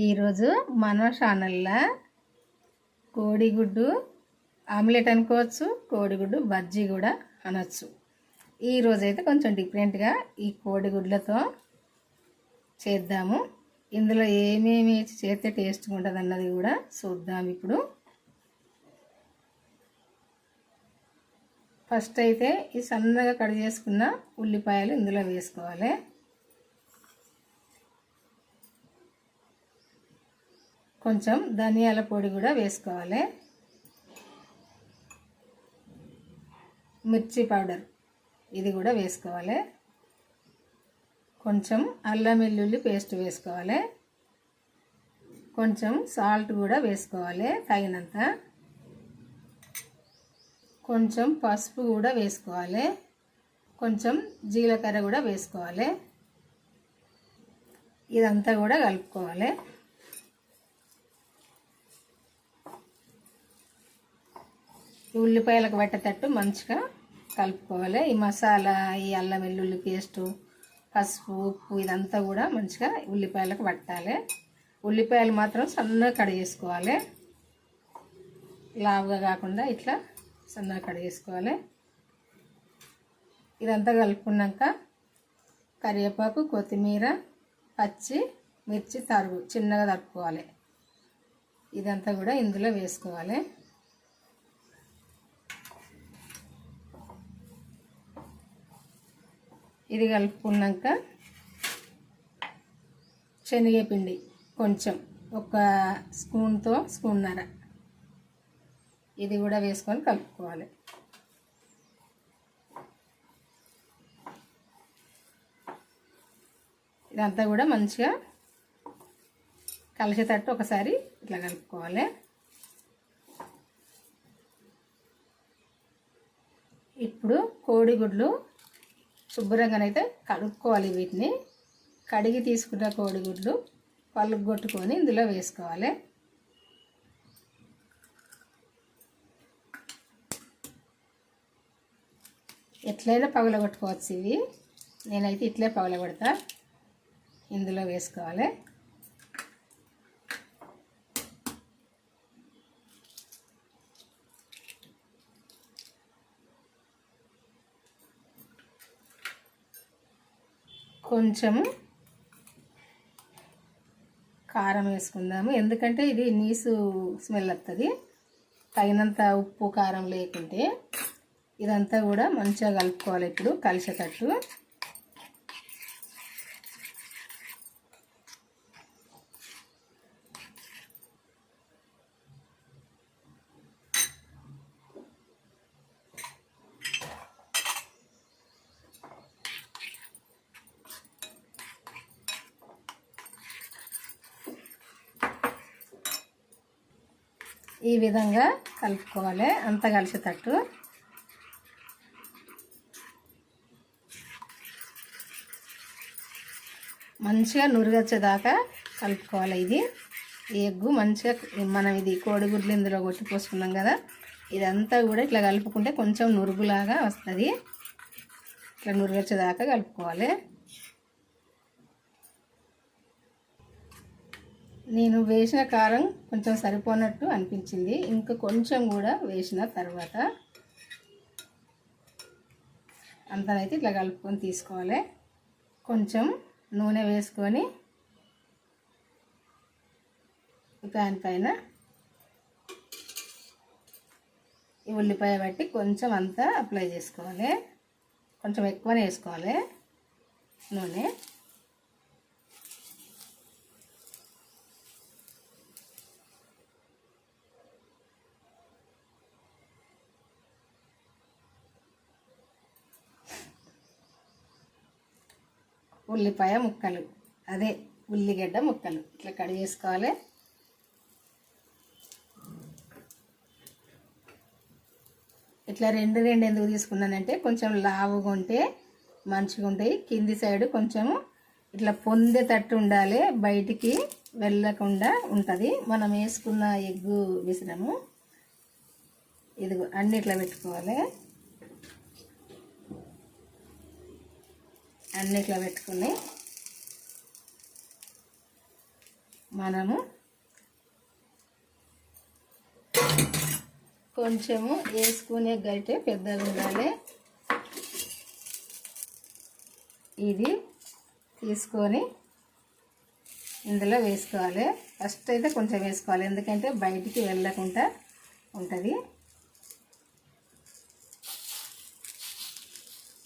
ఈరోజు మన ఛానల్లో కోడిగుడ్డు ఆమ్లెట్ అనుకోవచ్చు, కోడిగుడ్డు బజ్జీ కూడా అనొచ్చు. ఈరోజైతే కొంచెం డిఫరెంట్గా ఈ కోడిగుడ్లతో చేద్దాము. ఇందులో ఏమేమి చేస్తే టేస్ట్గా ఉంటుంది అన్నది కూడా చూద్దాం. ఇప్పుడు ఫస్ట్ అయితే ఈ సన్నగా కట్ చేసుకున్న ఉల్లిపాయలు ఇందులో వేసుకోవాలి. కొంచెం ధనియాల పొడి కూడా వేసుకోవాలి. మిర్చి పౌడర్ ఇది కూడా వేసుకోవాలి. కొంచెం అల్లం వెల్లుల్లి పేస్ట్ వేసుకోవాలి. కొంచెం సాల్ట్ కూడా వేసుకోవాలి తగినంత. కొంచెం పసుపు కూడా వేసుకోవాలి. కొంచెం జీలకర్ర కూడా వేసుకోవాలి. ఇదంతా కూడా కలుపుకోవాలి. ఉల్లిపాయలకు పట్టేటట్టు మంచిగా కలుపుకోవాలి. ఈ మసాలా, ఈ అల్లం వెల్లుల్లి పేస్టు, పసుపు, ఉప్పు ఇదంతా కూడా మంచిగా ఉల్లిపాయలకు పట్టాలి. ఉల్లిపాయలు మాత్రం సన్నగా కట్ చేసుకోవాలి. లావుగా కాకుండా ఇట్లా సన్నగా కట్ చేసుకోవాలి. ఇదంతా కలుపుకున్నాక కరివేపాకు, కొత్తిమీర, పచ్చి మిర్చి తరుగు చిన్నగా తరుపుకోవాలి. ఇదంతా కూడా ఇందులో వేసుకోవాలి. ఇది కలుపుకున్నాక శనగపిండి కొంచెం ఒక స్పూన్తో స్పూన్నర ఇది కూడా వేసుకొని కలుపుకోవాలి. ఇదంతా కూడా మంచిగా కలిసేటట్టు ఒకసారి ఇట్లా కలుపుకోవాలి. ఇప్పుడు కోడిగుడ్లు శుభ్రంగానైతే కడుక్కోవాలి. వీటిని కడిగి తీసుకున్న కోడిగుడ్లు పలుగొట్టుకొని ఇందులో వేసుకోవాలి. ఎట్లయినా పగలగొట్టుకోవచ్చు. ఇవి నేనైతే ఇట్లే పగలగొడతా. ఇందులో వేసుకోవాలి. కొంచెము కారం వేసుకుందాము, ఎందుకంటే ఇది నీసు స్మెల్ వస్తుంది. తగినంత ఉప్పు కారం లేకుంటే ఇదంతా కూడా మంచిగా కలుపుకోవాలి. ఇప్పుడు కలిసేటట్టు ఈ విధంగా కలుపుకోవాలి. అంతా కలిసేటట్టు మంచిగా నురుగొచ్చేదాకా కలుపుకోవాలి. ఇది ఎగ్గు మంచిగా మనం ఇది కోడిగుడ్లు ఇందులో కొట్టి పోసుకున్నాం కదా, ఇదంతా కూడా ఇట్లా కలుపుకుంటే కొంచెం నురుగులాగా వస్తుంది. ఇట్లా నురుగొచ్చేదాకా కలుపుకోవాలి. నేను వేసిన కారం కొంచెం సరిపోనట్టు అనిపించింది. ఇంకా కొంచెం కూడా వేసిన తర్వాత అంతనైతే ఇట్లా కలుపుకొని తీసుకోవాలి. కొంచెం నూనె వేసుకొని ప్యాన్ పైన ఈ ఉల్లిపాయ బట్టి కొంచెం అంతా అప్లై చేసుకోవాలి. కొంచెం ఎక్కువనే వేసుకోవాలి నూనె. ఉల్లిపాయ ముక్కలు, అదే ఉల్లిగడ్డ ముక్కలు ఇట్లా కట్ చేసుకోవాలి. ఇట్లా రెండు ఎందుకు తీసుకున్నానంటే కొంచెం లావుగా ఉంటే మంచిగా ఉంటాయి. కింది సైడ్ కొంచెం ఇట్లా పొందేటట్టు ఉండాలి, బయటికి వెళ్ళకుండా ఉంటుంది. మనం వేసుకున్న ఎగ్గు విసరము ఇది అన్ని ఇట్లా పెట్టుకోవాలి. అన్నిట్లో పెట్టుకుని మనము కొంచెము వేసుకునే గరిటె పెద్దగా ఉండాలి. ఇది తీసుకొని ఇందులో వేసుకోవాలి. ఫస్ట్ అయితే కొంచెం వేసుకోవాలి, ఎందుకంటే బయటికి వెళ్ళకుండా ఉంటుంది.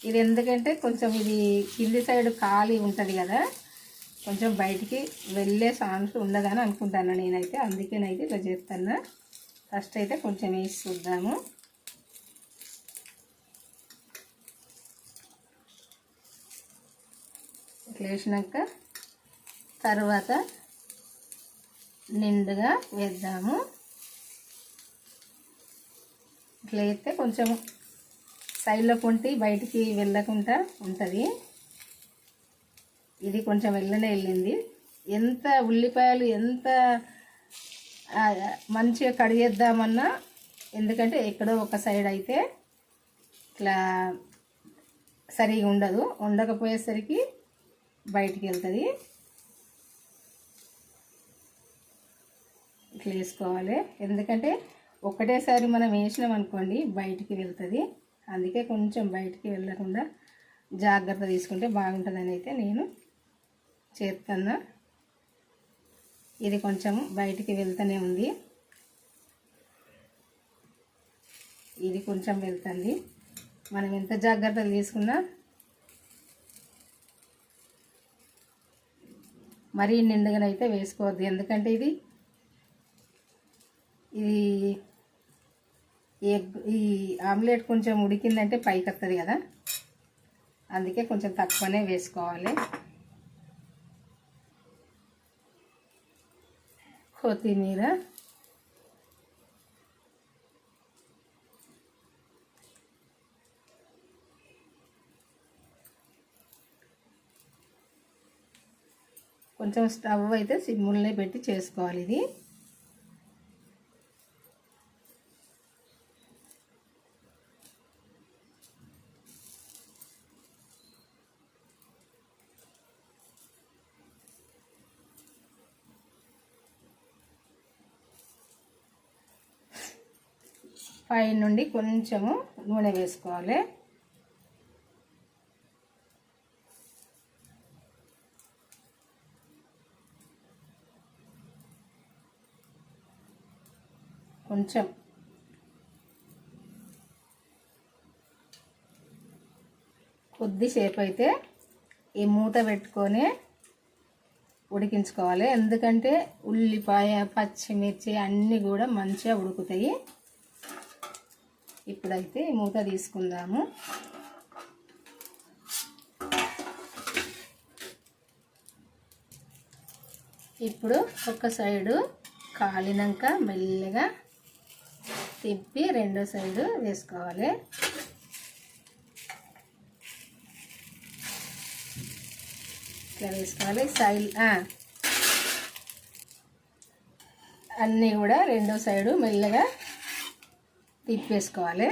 ఇది ఎందుకంటే కొంచెం ఇది కింది సైడ్ ఖాళీ ఉంటుంది కదా, కొంచెం బయటికి వెళ్ళే ఛాన్స్ ఉండదని అనుకుంటాను నేనైతే, అందుకేనైతే ఇట్లా చేస్తాను. ఫస్ట్ అయితే కొంచెం వేసి చూద్దాము. ఇట్లా వేసినాక తర్వాత నిండుగా వేద్దాము. ఇట్లా వేస్తే కొంచెం సైడ్లో పొంటి బయటికి వెళ్ళకుండా ఉంటుంది. ఇది కొంచెం వెళ్ళింది. ఎంత ఉల్లిపాయలు ఎంత మంచిగా కడిగేద్దామన్నా, ఎందుకంటే ఎక్కడో ఒక సైడ్ అయితే ఇట్లా సరిగా ఉండదు, ఉండకపోయేసరికి బయటికి వెళ్తుంది. ఇట్లా వేసుకోవాలి, ఎందుకంటే ఒకటేసారి మనం వేసినాం అనుకోండి బయటికి వెళ్తుంది. అందుకే కొంచెం బయటికి వెళ్ళకుండా జాగ్రత్త తీసుకుంటే బాగుంటుందని అయితే నేను చేస్తున్నా. ఇది కొంచెం బయటికి వెళ్తూనే ఉంది, ఇది కొంచెం వెళ్తుంది. మనం ఎంత జాగ్రత్తలు తీసుకున్నా మరీ నిండుగానైతే వేసుకోవద్దు, ఎందుకంటే ఇది ఈ ఆమ్లెట్ కొంచెం ఉడికిందంటే పైకి వస్తుంది కదా, అందుకే కొంచెం తక్కువనే వేసుకోవాలి. కొత్తిమీర, కొంచెం స్టవ్ అయితే సిమ్ముల్నే పెట్టి చేసుకోవాలి. ఇది పై నుండి కొంచెము నూనె వేసుకోవాలి. కొంచెం కొద్దిసేపు అయితే ఈ మూత పెట్టుకొని ఉడికించుకోవాలి, ఎందుకంటే ఉల్లిపాయ పచ్చిమిర్చి అన్నీ కూడా మంచిగా ఉడుకుతాయి. ఇప్పుడైతే మూత తీసుకుందాము. ఇప్పుడు ఒక సైడు కాలినాక మెల్లగా తిప్పి రెండో సైడు వేసుకోవాలి. ఇట్లా వేసుకోవాలి. అన్నీ కూడా రెండో సైడు మెల్లగా తిప్పేసుకోవాలి,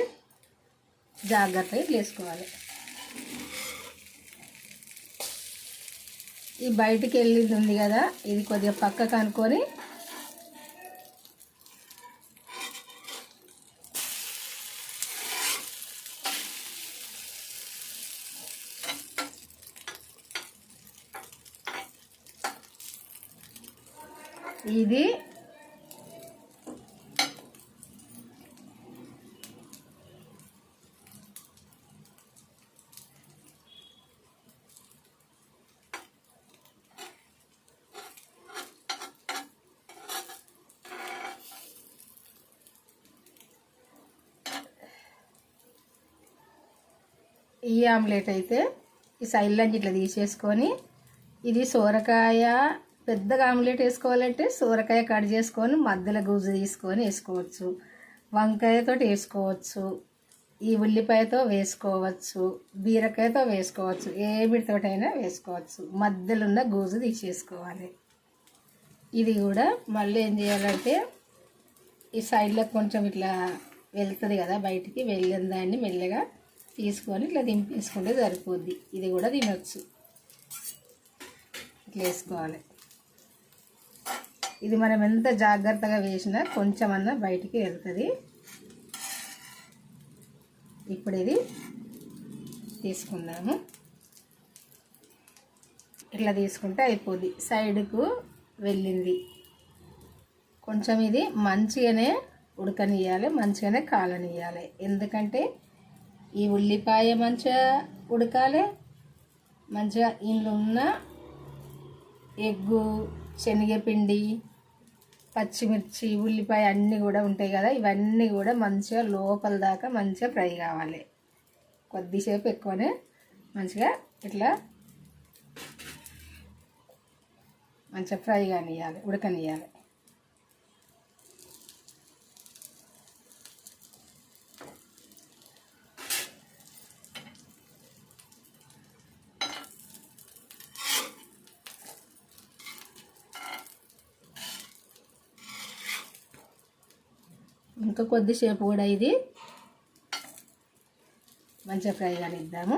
జాగ్రత్తగా ఇట్లా వేసుకోవాలి. ఈ బయటికి వెళ్ళింది ఉంది కదా, ఇది కొద్దిగా పక్కకు అనుకొని ఇది ఈ ఆమ్లెట్ అయితే ఈ సైడ్లోంచి ఇట్లా తీసేసుకొని, ఇది సోరకాయ పెద్దగా ఆమ్లెట్ వేసుకోవాలంటే సోరకాయ కట్ చేసుకొని మధ్యలో గుజ్జు తీసుకొని వేసుకోవచ్చు, వంకాయతో వేసుకోవచ్చు, ఈ ఉల్లిపాయతో వేసుకోవచ్చు, బీరకాయతో వేసుకోవచ్చు, ఏ వీటితోటైనా వేసుకోవచ్చు. మధ్యలో ఉన్న గుజ్జు తీసేసుకోవాలి. ఇది కూడా మళ్ళీ ఏం చేయాలంటే ఈ సైడ్లో కొంచెం ఇట్లా వెళ్తుంది కదా, బయటికి వెళ్ళిన దాన్ని మెల్లగా తీసుకొని ఇట్లా దింపేసుకుంటే సరిపోద్ది. ఇది కూడా తినొచ్చు, ఇట్లా వేసుకోవాలి. ఇది మనం ఎంత జాగ్రత్తగా వేసినా కొంచెమన్నా బయటికి వెళ్తుంది. ఇప్పుడు ఇది తీసుకుందాము. ఇట్లా తీసుకుంటే అయిపోద్ది. సైడ్కు వెళ్ళింది. కొంచెం ఇది మంచిగానే ఉడకనియాలి, మంచిగానే కాలనియాలి. ఎందుకంటే ఈ ఉల్లిపాయ మంచిగా ఉడకాలి, మంచిగా ఇందులో ఉన్న ఎగ్గు, శనగపిండి, పచ్చిమిర్చి, ఉల్లిపాయ అన్నీ కూడా ఉంటాయి కదా, ఇవన్నీ కూడా మంచిగా లోపల దాకా మంచిగా ఫ్రై కావాలి. కొద్దిసేపు ఎక్కువనే మంచిగా ఇట్లా మంచిగా ఫ్రై కానియాలి, ఉడకనియాలి. ఇంకా కొద్దిసేపు కూడా ఇది మంచిగా ఫ్రై కానిద్దాము.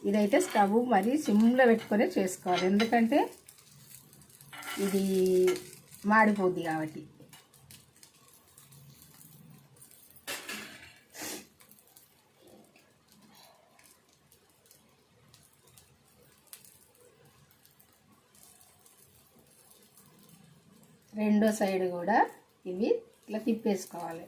ఇదైతే స్టవ్ మరి సిమ్లో పెట్టుకొని చేసుకోవాలి, ఎందుకంటే ఇది మాడిపోద్ది కాబట్టి. రెండో సైడ్ కూడా ఇవి ఇట్లా తిప్పేసుకోవాలి.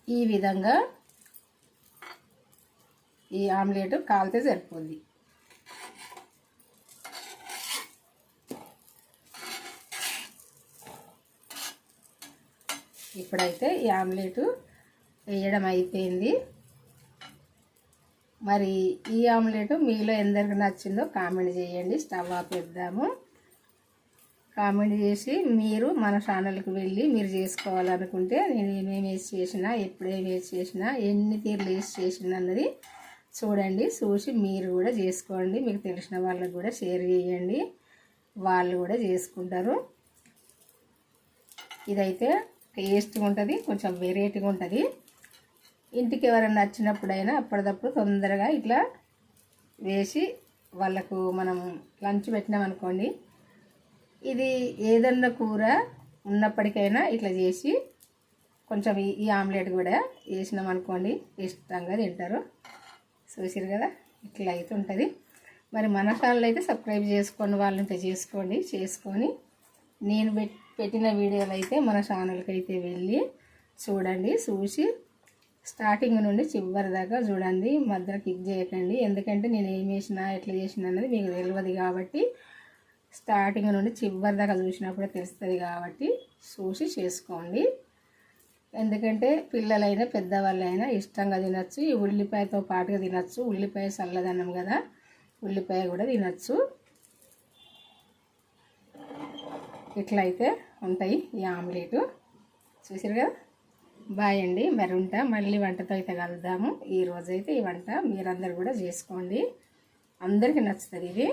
ఈ విధంగా ఈ ఆమ్లెట్ కాలితే సరిపోద్ది. ఇప్పుడైతే ఈ ఆమ్లెట్ వేయడం అయిపోయింది. మరి ఈ ఆమ్లెట్ మీలో ఎందరికి నచ్చిందో కామెంట్ చేయండి. స్టవ్ ఆపేద్దాము. కామెంట్ చేసి మీరు మన ఛానల్కి వెళ్ళి మీరు చేసుకోవాలనుకుంటే నేను ఏమేమి వేసి చేసినా, ఎప్పుడేమి వేసి చేసినా, ఎన్ని తీర్లు వేసి చేసినా అన్నది చూడండి. చూసి మీరు కూడా చేసుకోండి. మీకు తెలిసిన వాళ్ళకు కూడా షేర్ చేయండి, వాళ్ళు కూడా చేసుకుంటారు. ఇదైతే టేస్ట్గా ఉంటుంది, కొంచెం వెరైటీగా ఉంటుంది. ఇంటికి ఎవరైనా నచ్చినప్పుడైనా అప్పటిదప్పుడు తొందరగా ఇట్లా వేసి వాళ్ళకు మనం లంచ్ పెట్టినామనుకోండి, ఇది ఏదన్నా కూర ఉన్నప్పటికైనా ఇట్లా చేసి కొంచెం ఈ ఆమ్లెట్ కూడా వేసినాం అనుకోండి, ఇష్టంగా తింటారు. చూసారు కదా, ఇట్లా అయితే ఉంటుంది. మరి మన ఛానల్ అయితే సబ్స్క్రైబ్ చేసుకోండి, వాళ్ళు ఉంటే చేసుకోండి. చేసుకొని నేను పెట్టిన వీడియోలు అయితే మన ఛానల్కి అయితే వెళ్ళి చూడండి. చూసి స్టార్టింగ్ నుండి చివరి దాకా చూడండి, మధ్యలో క్లిక్ చేయకండి. ఎందుకంటే నేను ఏం చేసినా ఎట్లా చేసినా అన్నది మీకు తెలియదు కాబట్టి స్టార్టింగ్ నుండి చివరి దాకా చూసినప్పుడే తెలుస్తుంది కాబట్టి చూసి చేసుకోండి. ఎందుకంటే పిల్లలైనా పెద్దవాళ్ళైనా ఇష్టంగా తినచ్చు. ఈ ఉల్లిపాయతో పాటుగా తినచ్చు. ఉల్లిపాయ చల్లదనం కదా, ఉల్లిపాయ కూడా తినచ్చు. ఇట్లయితే ఉంటాయి ఈ ఆమ్లెట్. చూసారు కదా. బాయ్ అండి. మరి ఉంటా, మళ్ళీ వంటతో అయితే కలుద్దాము. ఈరోజైతే ఈ వంట మీరందరూ కూడా చేసుకోండి, అందరికీ నచ్చుతుంది ఇది.